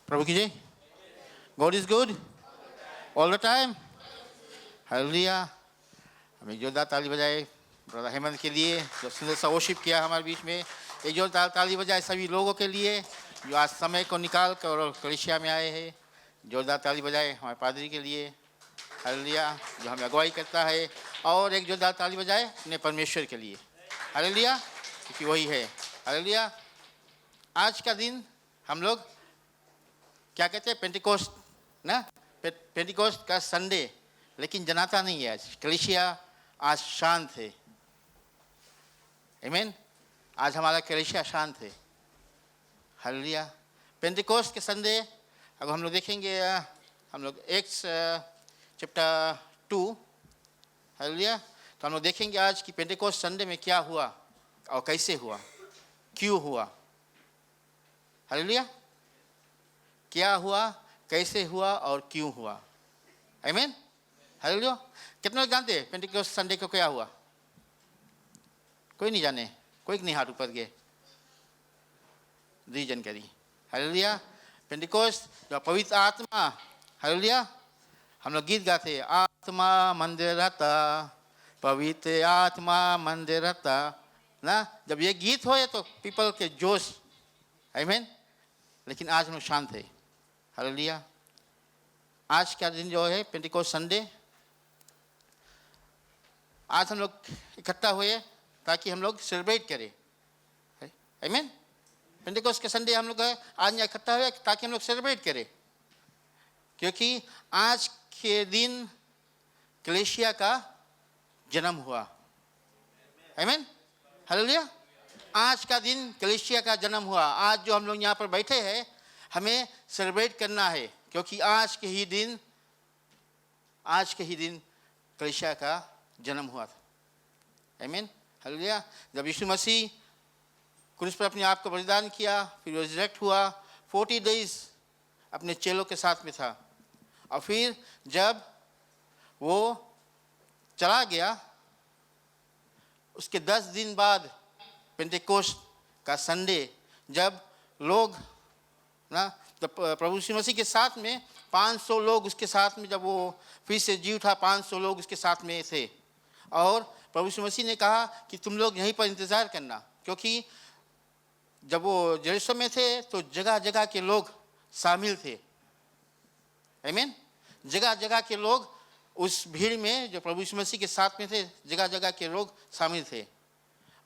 प्रभु की जय। God is good all the time. Hallelujah. हमें जोरदार ताली बजाए ब्रदर हेमंत के लिए जो सुंदर सा वर्शिप किया हमारे बीच में। एक जोरदार ताली बजाए सभी लोगों के लिए जो आज समय को निकाल कर कलीसिया में आए हैं। जोरदार ताली बजाए हमारे पादरी के लिए, हालेलुया, जो हमें अगुवाई करता है। और एक जोरदार ताली बजाए अपने परमेश्वर के लिए, हालेलुया, क्योंकि वही है। हालेलुया। आज का दिन हम लोग क्या कहते हैं, पेंटिकोस्ट ना, पेंटिकोस्ट का संडे, लेकिन जनाता नहीं है। आज कलीसिया आज शांत है। आमीन। आज हमारा कलीसिया शांत है। हालेलुया। पेंटिकोस्ट के संडे अगर हम लोग देखेंगे, हम लोग एक्स चैप्टर 2, हालेलुया, तो हम लोग देखेंगे आज कि पेंटिकोस्ट संडे में क्या हुआ और कैसे हुआ, क्यों हुआ। हालेलुया। क्या हुआ, कैसे हुआ और क्यों हुआ। आमीन। हालेलुया। कितने लोग जानते हैं पेंटिकोस्ट संडे को क्या हुआ? कोई नहीं जाने, कोई नहीं हाथ ऊपर के दी जानकारी। हालेलुया। पेंटिकोस्ट जो पवित्र आत्मा, हालेलुया, हम लोग गीत गाते, आत्मा मंदिर रहता, पवित्र आत्मा मंदिर रहता ना। जब ये गीत हो तो पीपल के जोश, आमीन। लेकिन आज हम लोग शांत है। हालेलुया। आज का दिन जो है पेंटिकोस्ट संडे, आज हम लोग इकट्ठा हुए ताकि हम लोग सेलिब्रेट करें। आमीन। पेंटिकोस्ट के संडे हम लोग आज यहाँ इकट्ठा हुए ताकि हम लोग सेलिब्रेट करें, क्योंकि आज के दिन कलीसिया का जन्म हुआ। आमीन। हालेलुया। आज का दिन कलीसिया का जन्म हुआ। आज जो हम लोग यहाँ पर बैठे हैं हमें सेलिब्रेट करना है, क्योंकि आज के ही दिन कलीसिया का जन्म हुआ था। आमीन। हालेलुया। जब यीशु मसीह क्रूस पर अपने आप को बलिदान किया, फिर रिजरेक्ट हुआ, 40 डेज अपने चेलों के साथ में था, और फिर जब वो चला गया उसके 10 दिन बाद पेंटेकोस्ट का संडे, जब लोग ना, जब प्रभु यीशु मसीह के साथ में 500 लोग उसके साथ में, जब वो फिर से जी उठा, 500 लोग उसके साथ में थे। और प्रभु यीशु मसीह ने कहा कि तुम लोग यहीं पर इंतज़ार करना, क्योंकि जब वो यरूशलेम में थे तो जगह जगह के लोग शामिल थे। आमीन। जगह जगह के लोग उस भीड़ में जो प्रभु यीशु मसीह के साथ में थे, जगह जगह के लोग शामिल थे।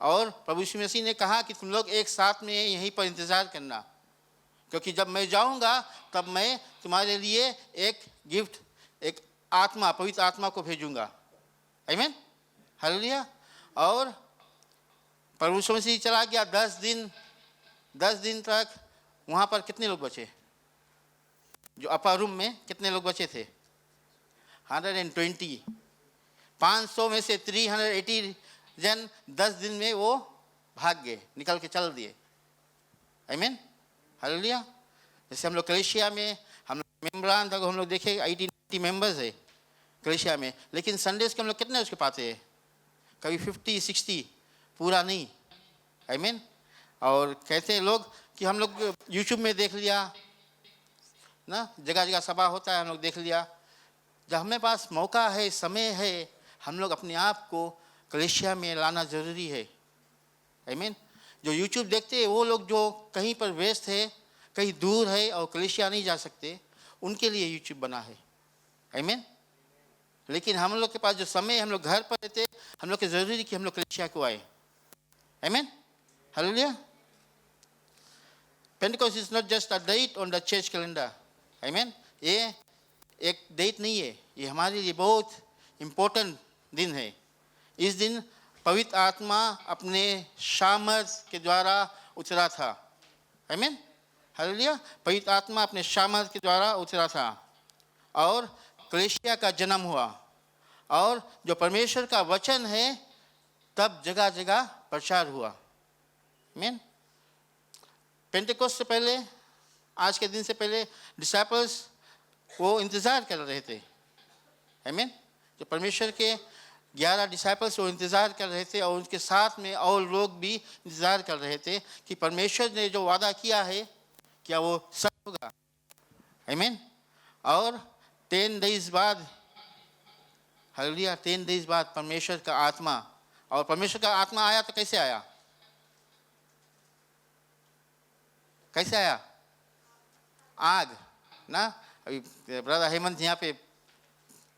और प्रभु यीशु मसीह ने कहा कि तुम लोग एक साथ में यहीं पर इंतज़ार करना, क्योंकि जब मैं जाऊंगा तब मैं तुम्हारे लिए एक गिफ्ट, एक आत्मा, पवित्र आत्मा को भेजूंगा। आमीन। हालेलुया। और प्रभु यीशु मसीह चला गया 10 दिन तक। वहाँ पर कितने लोग बचे? जो अपर रूम में कितने लोग बचे थे? 120। 500 में से 380 जन 10 दिन में वो भाग गए, निकल के चल दिए। आमीन। हालेलुया। जैसे हम लोग कलीसिया में हम लोग मेम्बरान तक हम लोग देखे 80 मेंबर्स है कलीसिया में, लेकिन संडेज के हम लोग कितने उसके पाते हैं? कभी 50-60, पूरा नहीं। आमीन। और कहते हैं लोग कि हम लोग यूट्यूब में देख लिया ना, जगह जगह सभा होता है, हम लोग देख लिया। जब हमें पास मौका है, समय है, हम लोग अपने आप को कलीसिया में लाना ज़रूरी है। आमीन। जो यूट्यूब देखते हैं वो लोग जो कहीं पर व्यस्त है, कहीं दूर है और कलीसिया नहीं जा सकते, उनके लिए यूट्यूब बना है। आमीन। लेकिन हम लोग के पास जो समय, हम लोग घर पर रहते, हम लोग के ज़रूरी कि हम लोग कलीसिया को आए। आमीन। हालेलुया। Pentecost is not just a date on the church calendar. आमीन। ये एक डेट नहीं है, ये हमारे लिए बहुत इम्पोर्टेंट दिन है। इस दिन पवित्र आत्मा अपने सामर्थ के द्वारा उतरा था। आमीन। हालेलुया। पवित्र आत्मा अपने सामर्थ के द्वारा उतरा था और कलीसिया का जन्म हुआ। और जो परमेश्वर का वचन है तब जगह जगह प्रचार हुआ। आमीन। पेंटेकोस्ट से पहले, आज के दिन से पहले डिसाइपल्स वो इंतज़ार कर रहे थे। आमीन। जो परमेश्वर के 11 डिसाइपल्स वो इंतज़ार कर रहे थे, और उनके साथ में और लोग भी इंतज़ार कर रहे थे कि परमेश्वर ने जो वादा किया है क्या वो सच होगा। आमीन। और 10 डेज बाद, हालेलुया, 10 डेज बाद परमेश्वर का आत्मा, और परमेश्वर का आत्मा आया तो कैसे आया? कैसे आया? आग ना। अभी ब्रदर हेमंत यहाँ पे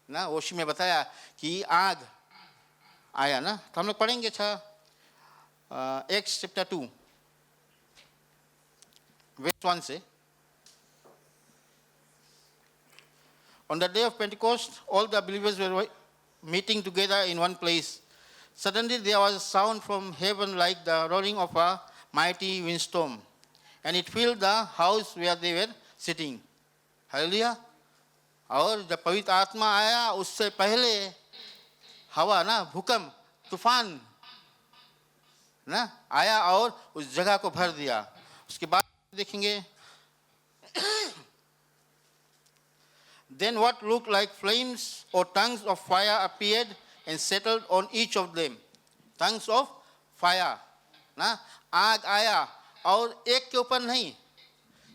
ना ओशी में बताया कि आग आया ना। तो हम लोग पढ़ेंगे एक्स चैप्टर 2 verse 1 से, on the day of Pentecost, all the believers were meeting together in one place. Suddenly there was a sound from heaven like the roaring of a mighty windstorm, and it filled the house where they were sitting. Hallelujah. और जब पवित्र आत्मा आया उससे पहले हवा ना, भूकंप, तूफान ना आया और उस जगह को भर दिया। उसके बाद देखेंगे, then what looked like flames or tongues of fire appeared and settled on each of them. Tongues of fire ना, आग आया और एक के ऊपर नहीं,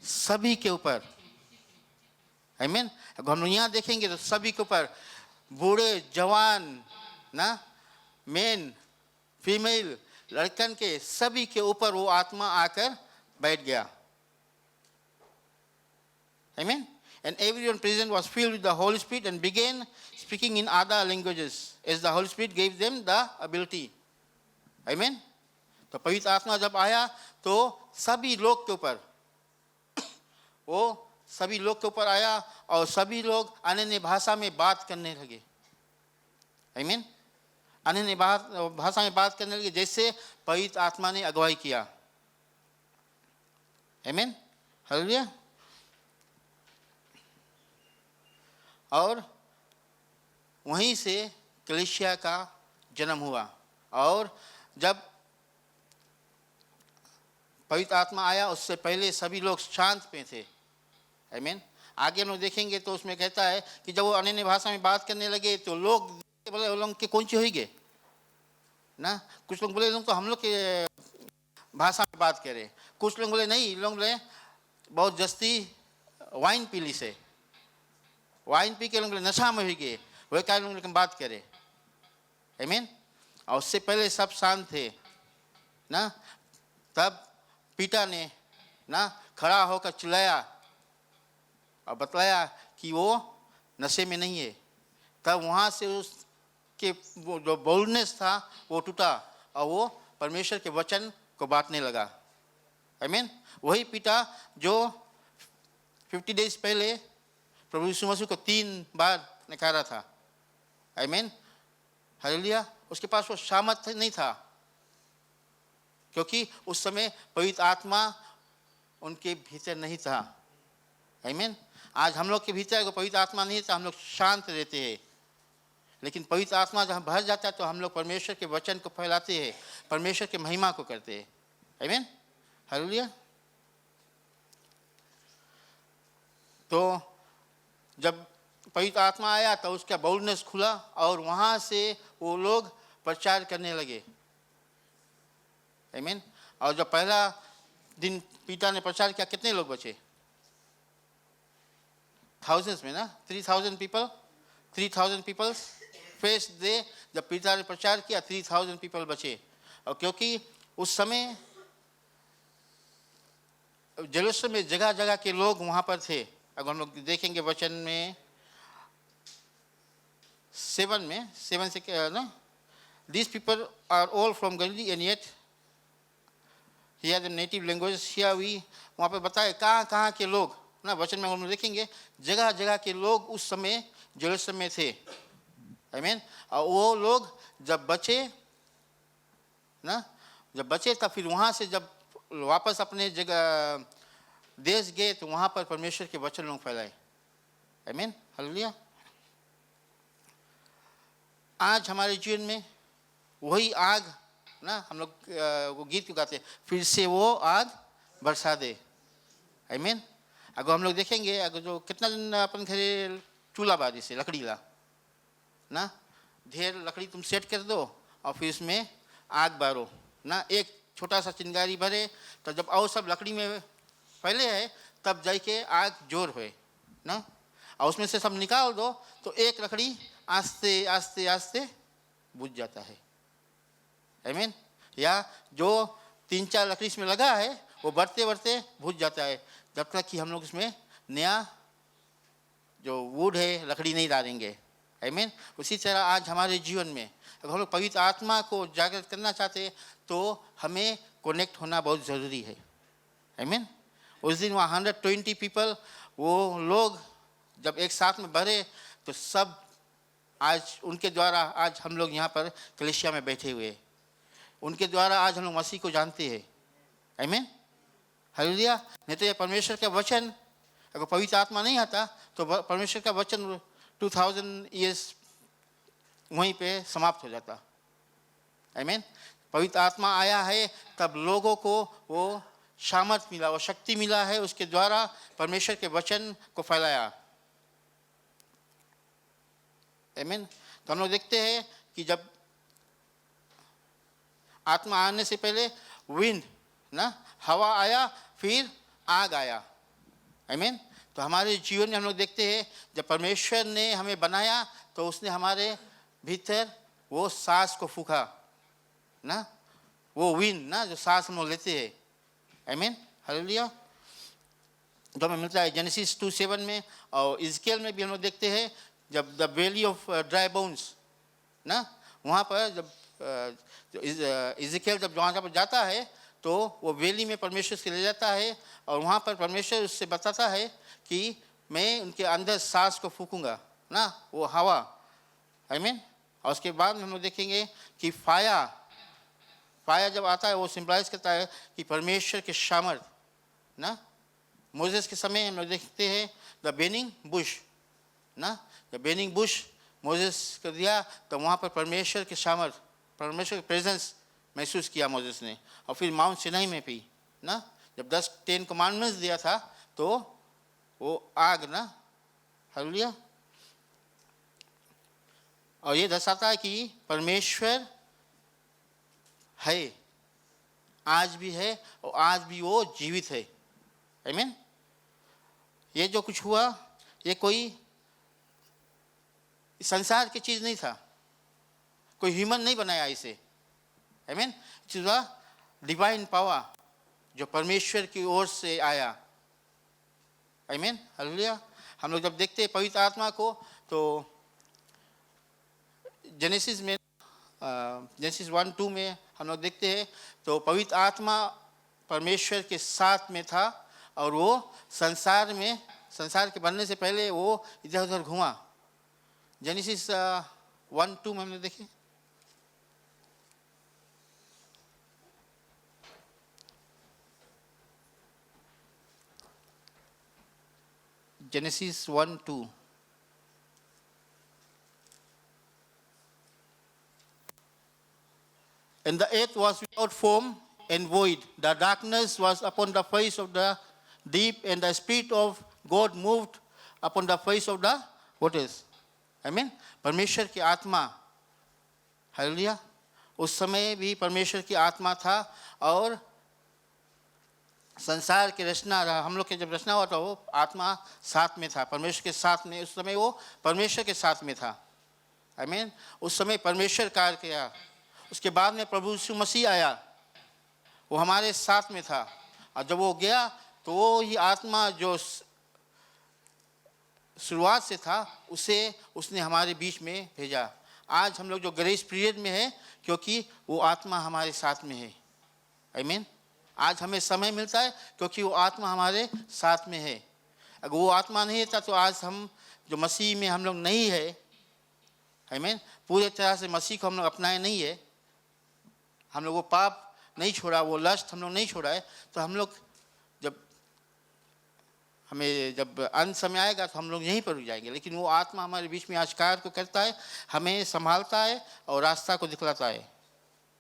सभी के ऊपर। आमीन। अब हम यहाँ देखेंगे तो सभी के ऊपर, बूढ़े जवान ना, मेन फीमेल, लड़कन के सभी के ऊपर वो आत्मा आकर बैठ गया। आमीन। And everyone present was filled with the Holy Spirit and began speaking in other languages as the Holy Spirit gave them the ability. Amen. तो पवित्र आत्मा जब आया तो सभी लोग के ऊपर, वो सभी लोग के ऊपर आया और सभी लोग अन्य भाषा में बात करने लगे। आमीन। अन्य भाषा में बात करने लगे जैसे पवित्र आत्मा ने अगुवाई किया। आमीन। हालेलुया। और वहीं से कलीसिया का जन्म हुआ। और जब पवित्र आत्मा आया उससे पहले सभी लोग शांत में थे। आमीन। आगे हम लोग देखेंगे तो उसमें कहता है कि जब वो अन्य भाषा में बात करने लगे तो लोग बोले वो लोग के कौन सी हुई गए ना। कुछ लोग बोले तो हम लोग के भाषा में बात करें, कुछ लोग बोले नहीं, लोग बोले बहुत जस्ती वाइन पी ली से, वाइन पी के लोग नशा में हुई गए, वही कारण लोग बात करे। आमीन। और उससे पहले सब शांत थे ना। तब पीटा ने ना खड़ा होकर चिल्लाया और बतलाया कि वो नशे में नहीं है। तब वहाँ से उसके जो बोल्डनेस था वो टूटा और वो परमेश्वर के वचन को बांटने लगा। आमीन। वही पीटा जो 50 डेज पहले प्रभु यीशु मसीह को 3 बार नकारा था। आमीन। हालेलुया। उसके पास वो सामर्थ नहीं था क्योंकि उस समय पवित्र आत्मा उनके भीतर नहीं था। आमीन। आज हम लोग के भीतर अगर पवित्र आत्मा नहीं था हम लोग शांत रहते हैं, लेकिन पवित्र आत्मा जब भर जाता है तो हम लोग परमेश्वर के वचन को फैलाते हैं, परमेश्वर के महिमा को करते हैं। आमीन। हालेलुया। तो जब पवित्र आत्मा आया तो उसका बोल्डनेस खुला और वहाँ से वो लोग प्रचार करने लगे। आमीन। और जब पहला दिन पीटा ने प्रचार किया कितने लोग बचे? थाउजेंड्स में ना, 3000 पीपल, 3000 पीपल फेस दे। जब पीटा ने प्रचार किया 3000 पीपल बचे। और क्योंकि उस समय जेरूसलम में जगह जगह के लोग वहाँ पर थे। अगर हम लोग देखेंगे वचन में 7 से क्या ना, these people are all from Galilee and yet he has a native language here we, वहाँ पे बताए कहाँ कहाँ के लोग ना, वचन में हम लोग देखेंगे जगह जगह के लोग उस समय जेरूसलम में थे। आमीन। और वो लोग जब बचे ना, जब बचे तब फिर वहाँ से जब वापस अपने जगह देश गए तो वहाँ पर परमेश्वर के वचन लोग फैलाए। आमीन। हालेलुया। आज हमारे जीवन में वही आग ना, हम लोग वो गीत को गाते हैं, फिर से वो आग बरसा दे। आमीन। अगर हम लोग देखेंगे अगर जो कितना दिन अपन घरे चूल्हा बारी से लकड़ी ला ना, ढेर लकड़ी तुम सेट कर दो और फिर इसमें आग बारो ना, एक छोटा सा चिंगारी भरे तो जब और सब लकड़ी में फैले है तब जाके आग जोर हुए। ना, और उसमें से सब निकाल दो तो एक लकड़ी आस्ते आस्ते आस्ते बुझ जाता है। आमीन। या जो 3-4 लकड़ी इसमें लगा है वो बढ़ते बढ़ते बुझ जाता है, जब तक कि हम लोग इसमें नया जो वुड है, लकड़ी नहीं डालेंगे। आमीन। उसी तरह आज हमारे जीवन में अगर हम लोग पवित्र आत्मा को जागृत करना चाहते हैं तो हमें कनेक्ट होना बहुत ज़रूरी है। आमीन। उस दिन वहाँ 120 पीपल, वो लोग जब एक साथ में भरे तो सब आज उनके द्वारा आज हम लोग यहाँ पर कलीसिया में बैठे हुए, उनके द्वारा आज हम लोग मसीह को जानते हैं। आमीन। हालेलुया। नहीं तो ये परमेश्वर का वचन, अगर पवित्र आत्मा नहीं आता तो परमेश्वर का वचन 2000 ईयर्स वहीं पे समाप्त हो जाता। आमीन। पवित्र आत्मा आया है तब लोगों को वो सामर्थ मिला, वो शक्ति मिला है, उसके द्वारा परमेश्वर के वचन को फैलाया। आमीन। तो हम लोग देखते हैं कि जब आत्मा आने से पहले विंड ना, हवा आया, फिर आग आया। आमीन। तो हमारे जीवन में हम लोग देखते हैं जब परमेश्वर ने हमें बनाया तो उसने हमारे भीतर वो सांस को फूंका ना, वो विंड ना जो सांस हम लोग लेते हैं। आमीन। हालेलुया। जो हमें मिलता है जेनेसिस 2:7 में, और इज़केल में भी हम लोग देखते हैं जब the valley of dry bones ना, वहाँ पर जब इज़केल जब वहाँ पर जाता है तो वो वैली में परमेश्वर से ले जाता है और वहाँ पर परमेश्वर उससे बताता है कि मैं उनके अंदर सांस को फूंकूंगा ना, वो हवा। आमीन। और उसके बाद हम लोग देखेंगे कि फायर जब आता है वो सिंबलाइज करता है कि परमेश्वर के सामर्थ ना। मोसेस के समय हम लोग देखते हैं द बेनिंग बुश ना, जब बेनिंग बुश मोसेस कर दिया तो वहाँ पर परमेश्वर के सामर्थ, परमेश्वर के प्रेजेंस महसूस किया मोसेस ने। और फिर माउंट सिनाई में भी ना, जब 10 कमांडमेंट्स दिया था तो वो आग ना। हालेलुया। और ये दर्शाता है कि परमेश्वर है, आज भी है और आज भी वो जीवित है। आमीन। ये जो कुछ हुआ ये कोई संसार की चीज नहीं था, कोई ह्यूमन नहीं बनाया इसे। आमीन। It is a divine power जो परमेश्वर की ओर से आया। आमीन। हालेलुया। हम लोग जब देखते हैं पवित्र आत्मा को तो जेनेसिस में जेनेसिस 1:2 में हम लोग देखते हैं तो पवित्र आत्मा परमेश्वर के साथ में था और वो संसार के बनने से पहले वो इधर उधर घुमा। जेनेसिस 1:2 में हमने देखे, genesis 1:2। And the earth was without form and void. The darkness was upon the face of the deep, and the Spirit of God moved upon the face of the waters. Amen. परमेश्वर की आत्मा, hallelujah, उस समय भी परमेश्वर की आत्मा था और संसार की रचना, हम लोग के जब रचना हुआ था वो आत्मा साथ में था, परमेश्वर के साथ में, उस समय वो परमेश्वर के साथ में था। आमीन। उस समय परमेश्वर कार्य किया। उसके बाद में प्रभु यीशु मसीह आया, वो हमारे साथ में था और जब वो गया तो वो ही आत्मा जो शुरुआत से था उसे उसने हमारे बीच में भेजा। आज हम लोग जो ग्रेस पीरियड में है क्योंकि वो आत्मा हमारे साथ में है। आमीन। आज हमें समय मिलता है क्योंकि वो आत्मा हमारे साथ में है। अगर वो आत्मा नहीं था तो आज हम जो मसीह में हम लोग नहीं है, आमीन, पूरे तरह से मसीह को हम लोग अपनाए नहीं है, हम लोग वो पाप नहीं छोड़ा, वो लस्ट हम लोग नहीं छोड़ा है, तो हम लोग जब अंत समय आएगा तो हम लोग यहीं पर रुक जाएंगे। लेकिन वो आत्मा हमारे बीच में आज कार्य को करता है, हमें संभालता है और रास्ता को दिखलाता है।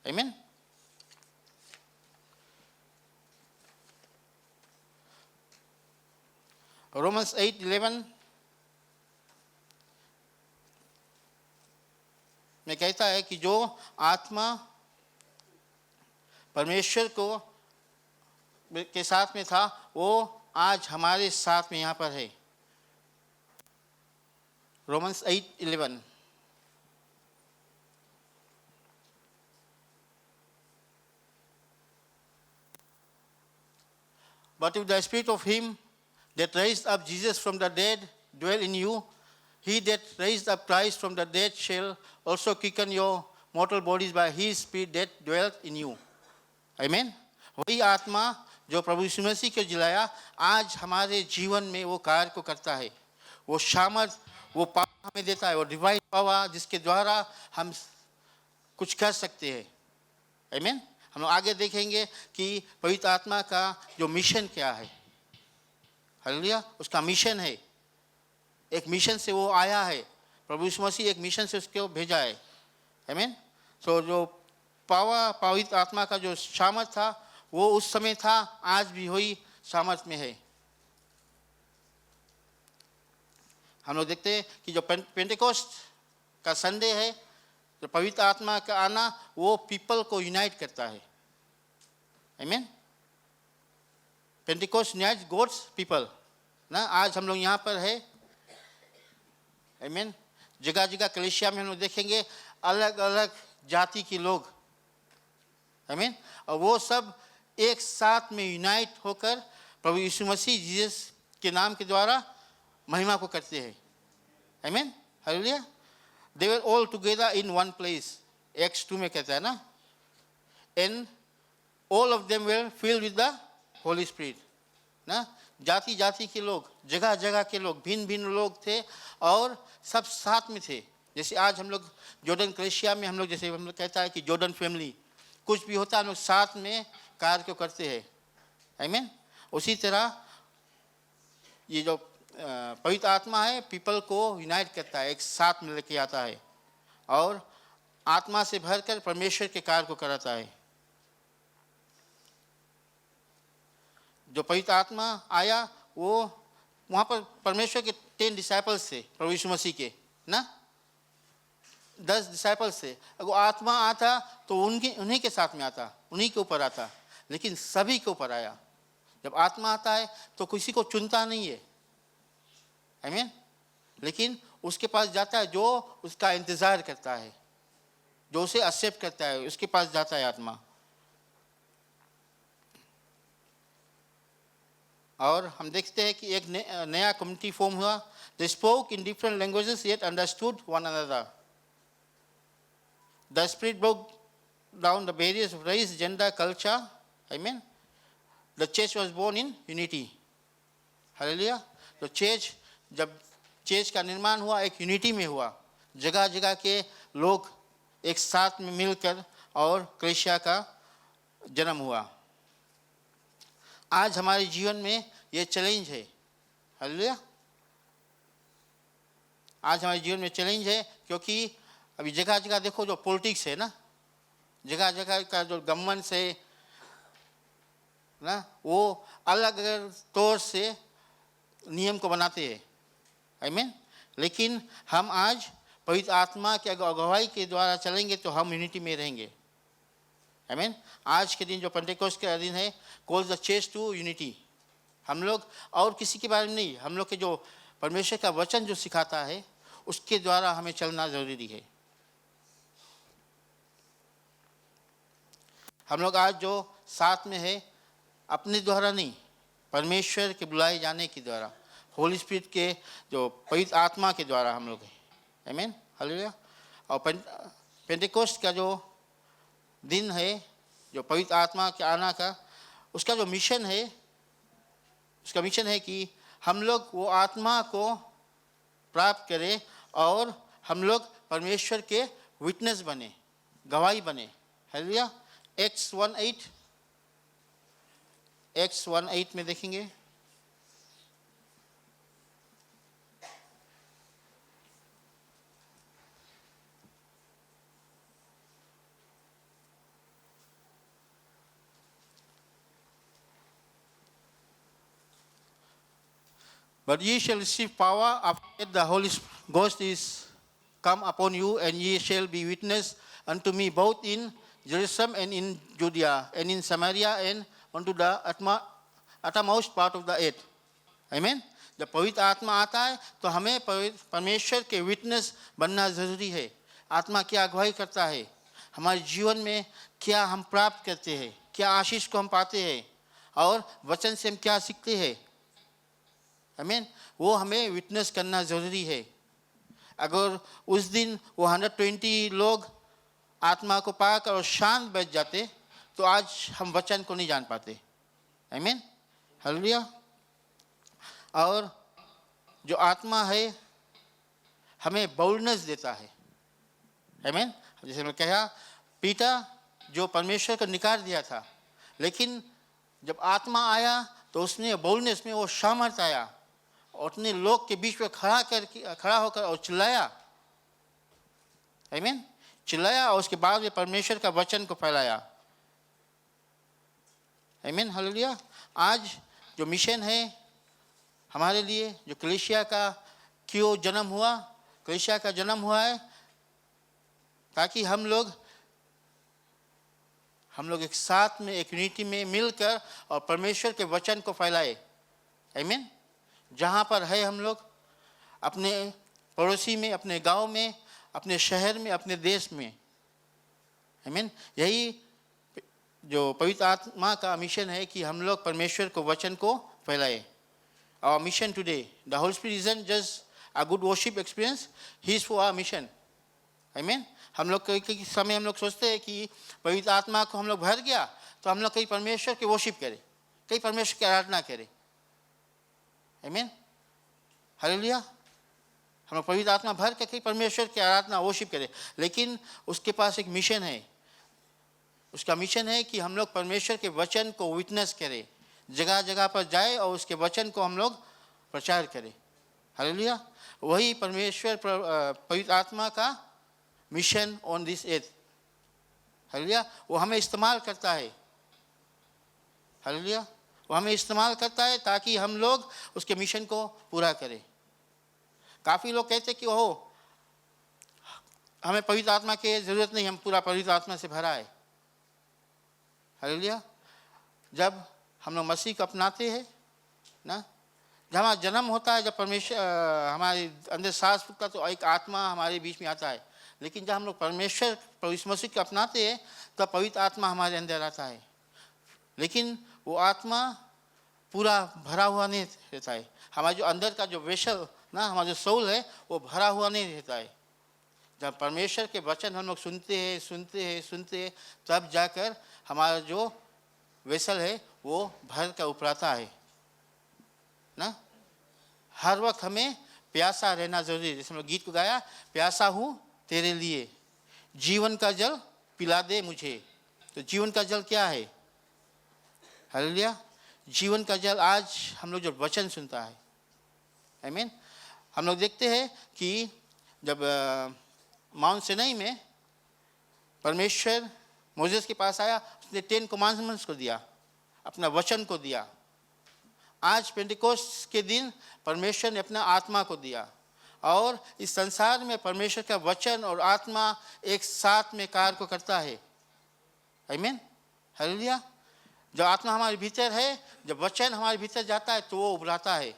आमीन। रोमन्स 8:11 में कहता है कि जो आत्मा परमेश्वर को के साथ में था वो आज हमारे साथ में यहाँ पर है। Romans 8:11. But if the spirit of him that raised up Jesus from the dead dwell in you, he that raised up Christ from the dead shall also quicken your mortal bodies by his spirit that dwelleth in you. Amen. वही आत्मा जो प्रभु यीशु मसीह को जिलाया आज हमारे जीवन में वो कार्य को करता है. वो सामर्थ, वो पावर हमें देता है, वो डिवाइन पावर जिसके द्वारा हम कुछ कर सकते हैं. आमीन. हम लोग आगे देखेंगे कि पवित्र आत्मा का जो मिशन क्या है. हालेलुया. उसका मिशन है, एक मिशन से वो आया है. प्रभु यीशु मसीह एक मिशन से उसको भेजा है. आमीन. सो जो पवित्र आत्मा का जो सामर्थ था वो उस समय था, आज भी वही सामर्थ में है. हम लोग देखते हैं कि जो पेंटेकोस्ट का संडे है, जो पवित्र आत्मा का आना वो पीपल को यूनाइट करता है. आमीन. पेंटेकोस्ट यूनाइट्स गॉड्स पीपल ना. आज हम लोग यहाँ पर है. आमीन. जगह जगह कलीसिया में हम लोग देखेंगे अलग अलग जाति के लोग. आमीन. और वो सब एक साथ में यूनाइट होकर प्रभु यीशु मसीह जीसस के नाम के द्वारा महिमा को करते हैं. आमीन. Hallelujah. They were all together in one place. Acts 2 में कहता है ना. And all of them were filled with the Holy Spirit. ना जाति जाति के लोग, जगह जगह के लोग, भिन्न भिन्न लोग थे और सब साथ में थे. जैसे आज हम लोग जॉर्डन कलीसिया में हम लोग जैसे हम लोग कहता है कि जॉर्डन फैमिली, कुछ भी होता है हम लोग साथ में कार्य को करते हैं. आमीन. उसी तरह ये जो पवित्र आत्मा है पीपल को यूनाइट करता है, एक साथ में लेके आता है और आत्मा से भरकर परमेश्वर के कार्य को कराता है. जो पवित्र आत्मा आया वो वहाँ पर परमेश्वर के 10 डिसाइपल्स थे, प्रभु यीशु मसीह के ना 10 डिसाइपल्स थे. अगर आत्मा आता तो उन्हीं के साथ में आता, उन्हीं के ऊपर आता, लेकिन सभी के ऊपर आया. जब आत्मा आता है तो किसी को चुनता नहीं है. आमीन. लेकिन उसके पास जाता है जो उसका इंतजार करता है, जो उसे एक्सेप्ट करता है, उसके पास जाता है आत्मा. और हम देखते हैं कि एक नया कम्युनिटी फॉर्म हुआ. They spoke in different languages yet understood one another. The spirit broke down the barriers of race, gender, culture. Amen. The church was born in unity. Hallelujah. तो चर्च, जब चर्च का निर्माण हुआ एक unity में हुआ. जगह जगह के लोग एक साथ में मिलकर और कलीसिया का जन्म हुआ. आज हमारे जीवन में ये चैलेंज है. हालेलुया. आज हमारे जीवन में चैलेंज है क्योंकि अभी जगह जगह देखो जो पॉलिटिक्स है ना, जगह जगह का जो गवर्नमेंट है ना, वो अलग अलग तौर से नियम को बनाते हैं. आमीन. लेकिन हम आज पवित्र आत्मा के अगुवाई के द्वारा चलेंगे तो हम यूनिटी में रहेंगे. आमीन. आज के दिन जो पेंटेकोस्ट का दिन है, calls the church to unity. हम लोग और किसी के बारे में नहीं, हम लोग के जो परमेश्वर का वचन जो सिखाता है उसके द्वारा हमें चलना जरूरी है. हम लोग आज जो साथ में है अपने द्वारा नहीं, परमेश्वर के बुलाए जाने के द्वारा, होली स्पिरिट के जो पवित्र आत्मा के द्वारा हम लोग हैं. आमीन. हालेलुया. और पेंटेकोस्ट का जो दिन है, जो पवित्र आत्मा के आना का, उसका जो मिशन है, उसका मिशन है कि हम लोग वो आत्मा को प्राप्त करें और हम लोग परमेश्वर के विटनेस बने, गवाही बने. हालेलुया. Acts 1:8 में देखेंगे. But ye shall receive power after the Holy Ghost is come upon you, and ye shall be witness unto me both in Jerusalem and in Judea and in Samaria and unto the uttermost part of the earth. Amen. जब पवित्र आत्मा आता है तो हमें परमेश्वर के witness बनना ज़रूरी है। आत्मा क्या अगुवाई करता है, हमारे जीवन में क्या हम प्राप्त करते हैं, क्या आशीष को हम पाते हैं और वचन से हम क्या सीखते हैं, आमीन, वो हमें विटनेस करना ज़रूरी है। अगर उस दिन वो 120 लोग आत्मा को पाकर और शांत बैठ जाते तो आज हम वचन को नहीं जान पाते। आमीन, हालेलुया। और जो आत्मा है हमें बोल्डनेस देता है। आमीन, जैसे मैंने कहा पीटा जो परमेश्वर को निकाल दिया था, लेकिन जब आत्मा आया तो उसने बोल्डनेस में वो सामर्थ आया और उतने लोग के बीच में खड़ा होकर और चिल्लाया। आमीन, चिल्लाया और उसके बाद में परमेश्वर का वचन को फैलाया। आमीन, हालेलुया। आज जो मिशन है हमारे लिए, जो कलीसिया का क्यों जन्म हुआ, कलीसिया का जन्म हुआ है ताकि हम लोग एक साथ में, एक यूनिटी में मिलकर और परमेश्वर के वचन को फैलाए। आमीन, जहाँ पर है हम लोग, अपने पड़ोसी में, अपने गांव में, अपने शहर में, अपने देश में। आमीन, यही जो पवित्र आत्मा का मिशन है कि हम लोग परमेश्वर को वचन को फैलाए। Our mission today, the Holy Spirit isn't just a good worship experience, He is for our mission. Amen. हम लोग कई समय हम लोग सोचते हैं कि पवित्र आत्मा को हम लोग भर गया तो हम लोग कहीं परमेश्वर के वर्शिप करें, कहीं परमेश्वर की आराधना करें। आमीन, हालेलुया। हम लोग पवित्र आत्मा भर के कहीं परमेश्वर की आराधना वर्शिप करें, लेकिन उसके पास एक मिशन है। उसका मिशन है कि हम लोग परमेश्वर के वचन को विटनेस करें, जगह जगह पर जाए और उसके वचन को हम लोग प्रचार करें। हालेलुया। वही परमेश्वर पवित्र आत्मा का मिशन ऑन दिस एर्थ। हालेलुया। वो हमें इस्तेमाल करता है। हालेलुया। वो हमें इस्तेमाल करता है ताकि हम लोग उसके मिशन को पूरा करें। काफ़ी लोग कहते कि ओह हमें पवित्र आत्मा की ज़रूरत नहीं, हम पूरा पवित्र आत्मा से भरा है। हालेलुया। जब हम लोग मसीह को अपनाते हैं ना, जब हमारा जन्म होता है, जब परमेश्वर हमारे अंदर सांस फूकता तो एक आत्मा हमारे बीच में आता है, लेकिन जब हम लोग परमेश्वर यीशु मसीह को अपनाते हैं तब पवित्र आत्मा हमारे अंदर आता है। लेकिन वो आत्मा पूरा भरा हुआ नहीं रहता है। हमारे जो अंदर का जो वेसल ना, हमारा जो सोल है वो भरा हुआ नहीं रहता है। जब परमेश्वर के वचन हम लोग सुनते हैं तब जाकर हमारा जो वेसल है वो भर कर उपराता है ना। हर वक्त हमें प्यासा रहना जरूरी है। जैसे हम लोग गीत को गाया, प्यासा हूँ तेरे लिए, जीवन का जल पिला दे मुझे। तो जीवन का जल क्या है? हालेलुया। जीवन का जल आज हम लोग जो वचन सुनता है। आमीन। हम लोग देखते हैं कि जब माउंट सिनाई में परमेश्वर मोसेस के पास आया, उसने 10 कमांडमेंट्स को दिया, अपना वचन को दिया। आज पेंटिकोस्ट के दिन परमेश्वर ने अपना आत्मा को दिया और इस संसार में परमेश्वर का वचन और आत्मा एक साथ में कार्य को करता है। आमीन, हालेलुया। जब आत्मा हमारे भीतर है, जब वचन हमारे भीतर जाता है तो वो उभराता है।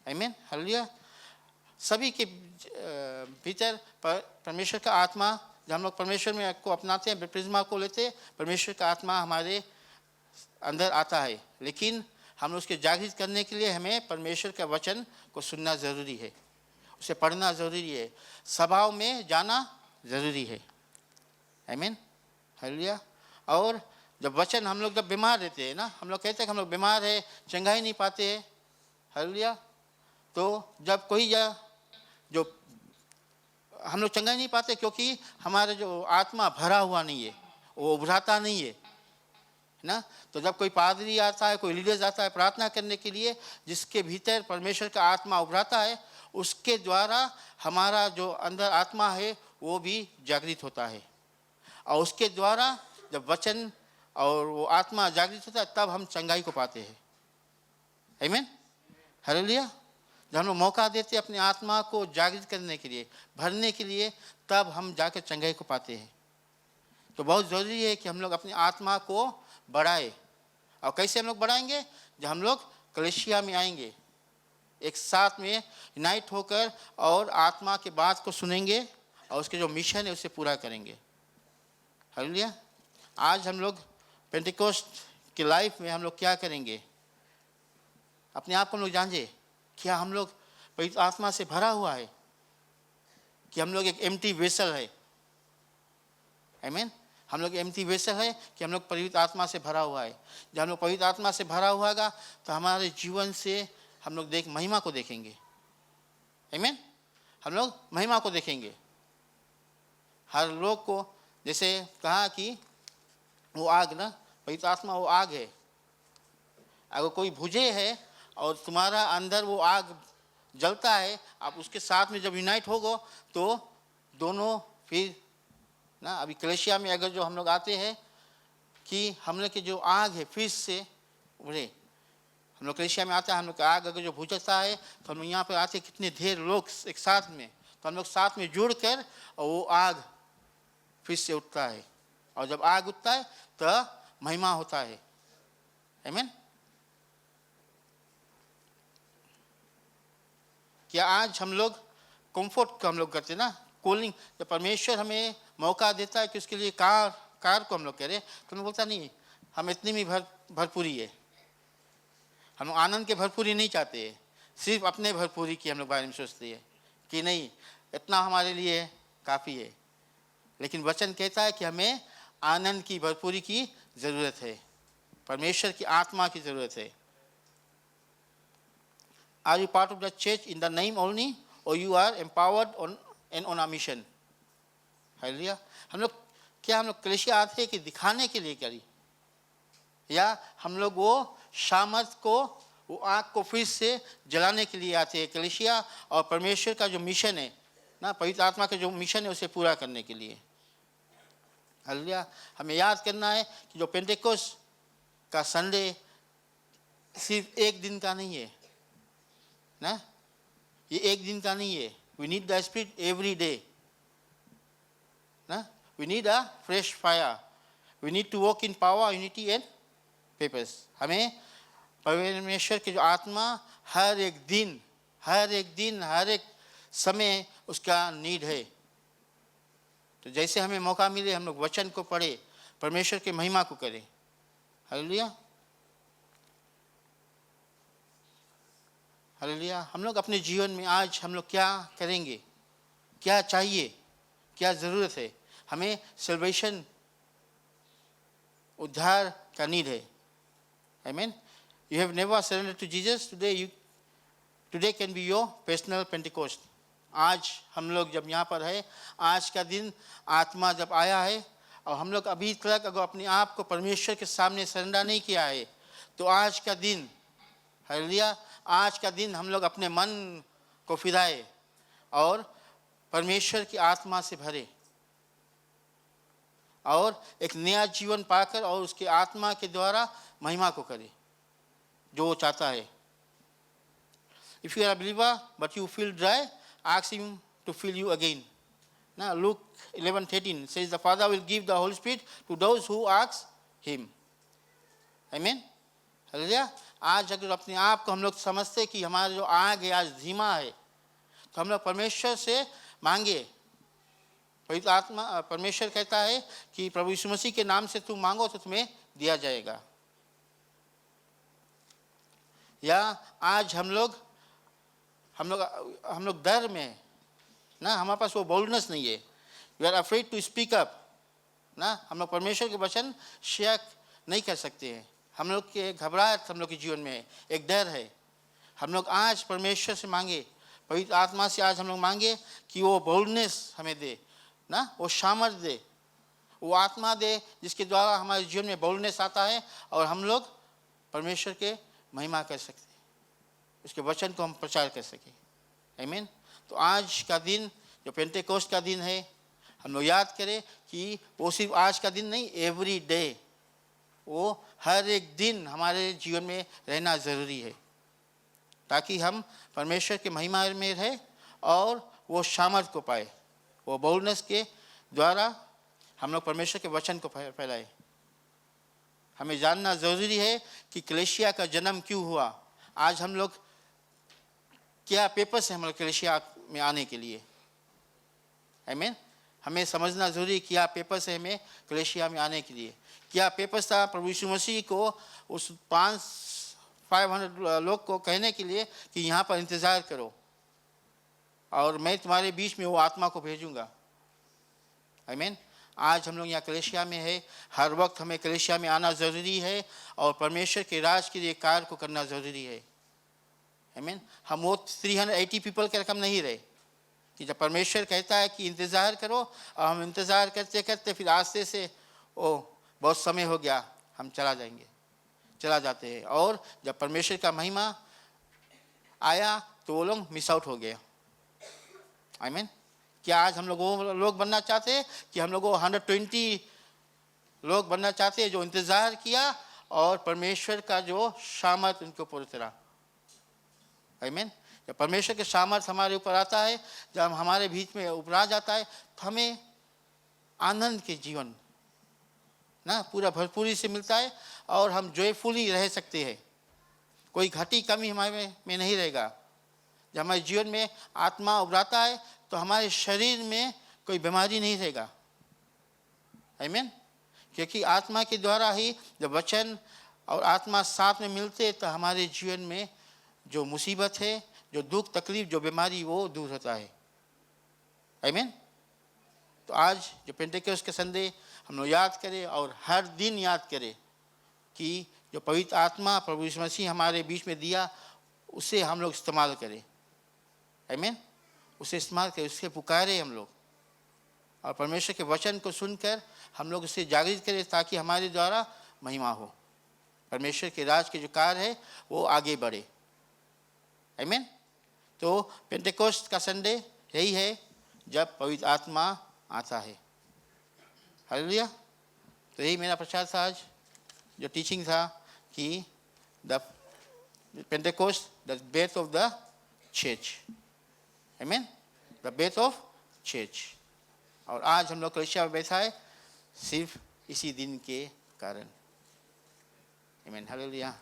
आमीन, हालेलुया। सभी के भीतर परमेश्वर का आत्मा, जब हम लोग परमेश्वर में को अपनाते हैं, बपतिस्मा को लेते हैं, परमेश्वर का आत्मा हमारे अंदर आता है। लेकिन हम उसके जागृत करने के लिए हमें परमेश्वर का वचन को सुनना ज़रूरी है, उसे पढ़ना ज़रूरी है, सभाओं में जाना ज़रूरी है। आमीन, हालेलुया। और जब वचन हम लोग जब बीमार रहते हैं ना, हम लोग कहते हैं कि हम लोग बीमार है, चंगाई नहीं पाते हैं। हालेलुया। तो जब कोई जो हम लोग चंगाई नहीं पाते क्योंकि हमारा जो आत्मा भरा हुआ नहीं है, वो उभराता नहीं है ना। तो जब कोई पादरी आता है, कोई लीडर आता है प्रार्थना करने के लिए, जिसके भीतर परमेश्वर का आत्मा उभराता है, उसके द्वारा हमारा जो अंदर आत्मा है वो भी जागृत होता है। और उसके द्वारा जब वचन और वो आत्मा जागृत होता है तब हम चंगाई को पाते हैं। आमीन, हालेलुया। जब हम लोग मौका देते हैं अपनी आत्मा को जागृत करने के लिए, भरने के लिए, तब हम जाकर चंगाई को पाते हैं। तो बहुत ज़रूरी है कि हम लोग अपनी आत्मा को बढ़ाए। और कैसे हम लोग बढ़ाएंगे? जब हम लोग कलीसिया में आएंगे, एक साथ में यूनाइट होकर और आत्मा के बात को सुनेंगे और उसके जो मिशन है उसे पूरा करेंगे। हालेलुया। आज हम लोग पेंटिकोस्ट की लाइफ में हम लोग क्या करेंगे? अपने आप को हम लोग जानिए, क्या हम लोग पवित्र आत्मा से भरा हुआ है कि हम लोग एक एम्प्टी वेसल है? आमीन। हम लोग एम्प्टी वेसल है कि हम लोग पवित्र आत्मा से भरा हुआ है? जब हम लोग पवित्र आत्मा से भरा हुआ होगा तो हमारे जीवन से हम लोग महिमा को देखेंगे। आमीन। हम लोग महिमा को देखेंगे। हर लोग को, जैसे कहा कि वो आग ना, पवित्र आत्मा वो आग है। अगर कोई भुजे है और तुम्हारा अंदर वो आग जलता है, आप उसके साथ में जब यूनाइट होगो तो दोनों फिर ना, अभी कलेशिया में अगर जो हम लोग आते हैं कि हम लोग की जो आग है फिर से उड़े, हम लोग कलेशिया में आते हैं, हम लोग का आग अगर जो बुझता है तो हम लोग यहाँ पर आते हैं कितने ढेर लोग एक साथ में, तो हम लोग साथ में जुड़ कर और वो आग फिर से उठता है। और जब आग उठता है तो महिमा होता है। आमीन। क्या आज हम लोग कंफर्ट को हम लोग करते हैं ना, कूलिंग, जब परमेश्वर हमें मौका देता है कि उसके लिए कार को हम लोग करें तो मैं बोलता नहीं हम इतनी भी भरपूरी है। हम लोग आनंद के भरपूरी नहीं चाहते हैं, सिर्फ अपने भरपूरी की हम लोग बारे में सोचते हैं कि नहीं इतना हमारे लिए काफ़ी है। लेकिन वचन कहता है कि हमें आनंद की भरपूरी की ज़रूरत है, परमेश्वर की आत्मा की ज़रूरत है। Are you part of the church in the name only, or you are empowered on a mission? Hallelujah. हम लोग कलीसिया आते हैं कि दिखाने के लिए करी, या हम लोग वो सामर्थ को, वो आग को फिर से जलाने के लिए आते हैं कलीसिया और परमेश्वर का जो मिशन है ना, पवित्र आत्मा का जो मिशन है उसे पूरा करने के लिए। हालेलुया। हमें याद करना है कि जो पेंटेकोस्ट का संडे सिर्फ एक दिन का नहीं है ना, ये एक दिन का नहीं है। We need the spirit every day ना, we need a fresh fire, we need to walk in power, unity and purpose. हमें परमेश्वर की जो आत्मा हर एक दिन हर एक समय उसका नीड है। तो जैसे हमें मौका मिले हम लोग वचन को पढ़े, परमेश्वर की महिमा को करें। हालेलुया। हालेलुया। हम लोग अपने जीवन में आज हम लोग क्या करेंगे, क्या चाहिए, क्या ज़रूरत है? हमें सल्वेशन, उद्धार का नीड है। आमीन। You have never surrender to Jesus, today can be your personal Pentecost. आज हम लोग जब यहाँ पर है, आज का दिन आत्मा जब आया है और हम लोग अभी तक अगर अपने आप को परमेश्वर के सामने सरेंडर नहीं किया है तो आज का दिन, हालेलुया, आज का दिन हम लोग अपने मन को फिराए और परमेश्वर की आत्मा से भरे और एक नया जीवन पाकर और उसके आत्मा के द्वारा महिमा को करे जो वो चाहता है। If you are a believer but you feel dry, ask him to fill you again. Now Luke 11:13 says the Father will give the Holy Spirit to those who ask him. Amen. Hallelujah. आज अगर अपने आप को हम लोग समझते कि हमारा जो आग है आज धीमा है तो हम लोग परमेश्वर से मांगे। पवित्र आत्मा, परमेश्वर कहता है कि प्रभु यीशु मसीह के नाम से तुम मांगो तो तुम्हें दिया जाएगा। या आज हम लोग डर में ना, हमारे पास वो बोल्डनेस नहीं है, we are afraid to speak up ना, हम लोग परमेश्वर के वचन शेयर नहीं कर सकते हैं। हम लोग के घबराहट हम लोग के जीवन में है, एक डर है। हम लोग आज परमेश्वर से मांगे, पवित्र आत्मा से आज हम लोग मांगे कि वो बोल्डनेस हमें दे ना, वो सामर्थ दे, वो आत्मा दे जिसके द्वारा हमारे जीवन में बोल्डनेस आता है और हम लोग परमेश्वर के महिमा कर सकते हैं, उसके वचन को हम प्रचार कर सकें। आमीन। तो आज का दिन जो पेंटेकोस्ट का दिन है, हम लोग याद करें कि वो सिर्फ आज का दिन नहीं, एवरी डे, वो हर एक दिन हमारे जीवन में रहना ज़रूरी है ताकि हम परमेश्वर के महिमा में रहे और वो सामर्थ को पाए, वो बोल्डनेस के द्वारा हम लोग परमेश्वर के वचन को फैलाए। हमें जानना ज़रूरी है कि कलीसिया का जन्म क्यों हुआ। आज हम लोग क्या पेपर्स है हमारे कलीसिया में आने के लिए? आमीन। हमें समझना जरूरी, क्या पेपर्स है हमें कलीसिया में आने के लिए? क्या पेपर्स था प्रभु यीशु मसीह को उस 500 लोग को कहने के लिए कि यहाँ पर इंतज़ार करो और मैं तुम्हारे बीच में वो आत्मा को भेजूंगा? आमीन। आज हम लोग यहाँ कलीसिया में है, हर वक्त हमें कलीसिया में आना ज़रूरी है और परमेश्वर के राज के लिए कार्य को करना ज़रूरी है। आमीन। हम वो 380 पीपल के रकम नहीं रहे कि जब परमेश्वर कहता है कि इंतज़ार करो और हम इंतज़ार करते करते फिर आस्ते से ओ बहुत समय हो गया, हम चला जाते हैं। और जब परमेश्वर का महिमा आया तो वो लोग मिस आउट हो गए। आमीन। क्या आज हम लोग वो लोग बनना चाहते हैं कि हम लोग 120 लोग बनना चाहते हैं जो इंतज़ार किया और परमेश्वर का जो सामर्थ उनके ऊपर उतरा? आमीन। जब परमेश्वर के सामर्थ हमारे ऊपर आता है, जब हमारे बीच में उभरा जाता है, तो हमें आनंद के जीवन ना पूरा भरपूरी से मिलता है और हम जॉयफुली रह सकते हैं। कोई घटी कमी हमारे में नहीं रहेगा। जब हमारे जीवन में आत्मा उभराता है तो हमारे शरीर में कोई बीमारी नहीं रहेगा। आमीन। क्योंकि आत्मा के द्वारा ही जब वचन और आत्मा साथ में मिलते तो हमारे जीवन में जो मुसीबत है, जो दुख तकलीफ, जो बीमारी, वो दूर होता है। आमीन। तो आज जो पेंटेकोस्ट के संडे हम लोग याद करें और हर दिन याद करें कि जो पवित्र आत्मा प्रभु यीशु मसीह हमारे बीच में दिया उसे हम लोग इस्तेमाल करें। आमीन। उसे इस्तेमाल करें, उससे पुकारे हम लोग और परमेश्वर के वचन को सुनकर हम लोग उसे जागृत करें ताकि हमारे द्वारा महिमा हो, परमेश्वर के राज के जो कार्य है वो आगे बढ़े। आमीन। तो पेंटेकोस्ट का संडे यही है जब पवित्र आत्मा आता है। हालेलुया। तो यही मेरा प्रचार था आज, जो टीचिंग था कि the Pentecost the birth of the church। आमीन। The birth of church। और आज हम लोग कलीसिया में बैठा है सिर्फ इसी दिन के कारण। आमीन। हालेलुया।